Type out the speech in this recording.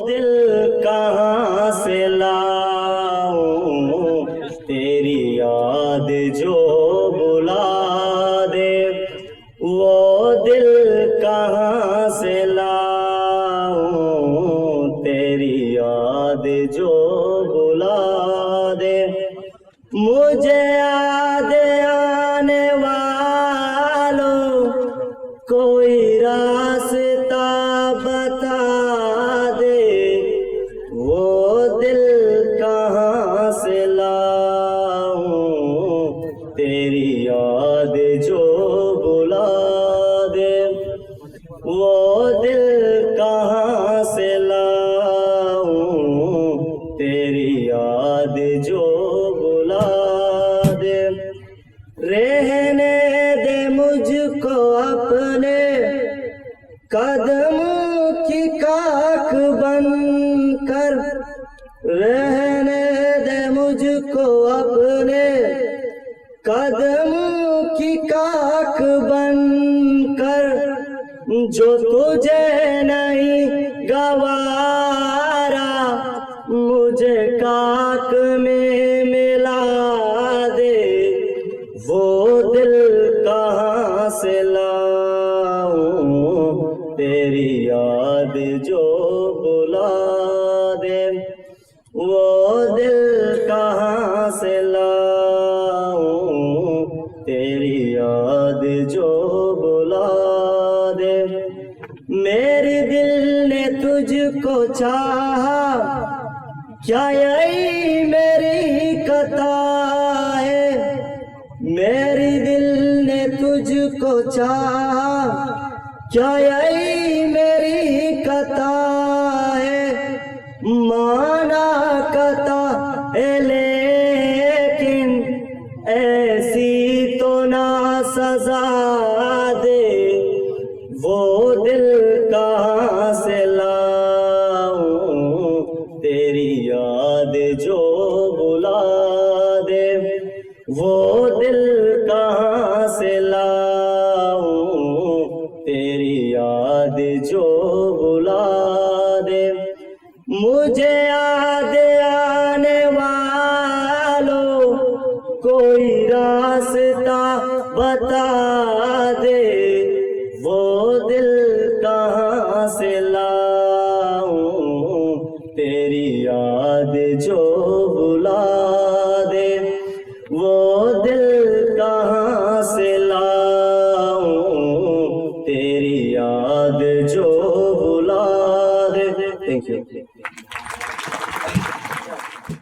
दिल कहाँ से लाऊं तेरी याद जो बुला दे। वो दिल कहाँ से लाऊं तेरी याद जो बुला दे। मुझे याद आने वालों कोई रास्ता बता दे। वो दिल कहाँ से लाऊं तेरी याद जो बुला दे। वो दिल कहाँ से लाऊं तेरी याद जो बुला दे। रहने दे मुझको अपने कदमों की खाक बनकर। रहने दे मुझको अपने कदमों की खाक बनकर। जो तुझे नहीं गवारा मुझे खाक में मिला दे। वो दिल कहाँ से लाऊं तेरी याद जो बुला दे। वो दिल कहाँ से लाऊं तेरी याद जो बुला दे। मेरे दिल ने तुझको चाहा क्या यही मेरी कथा है। मेरे दिल ने तुझको चाहा क्या यही मेरी कथा है। माना कथा है लेकिन ऐसी तो ना सजा दे। वो दिल कहाँ से लाऊं तेरी याद जो बुला दे। वो दिल कहाँ से लाऊं तेरी याद जो बुला दे। मुझे याद आने वालों कोई रास्ता बता दे। वो दिल कहाँ से लाऊं तेरी याद जो बुला दे। वो दिल कहाँ से लाऊं तेरी याद जो बुला दे। Thank you.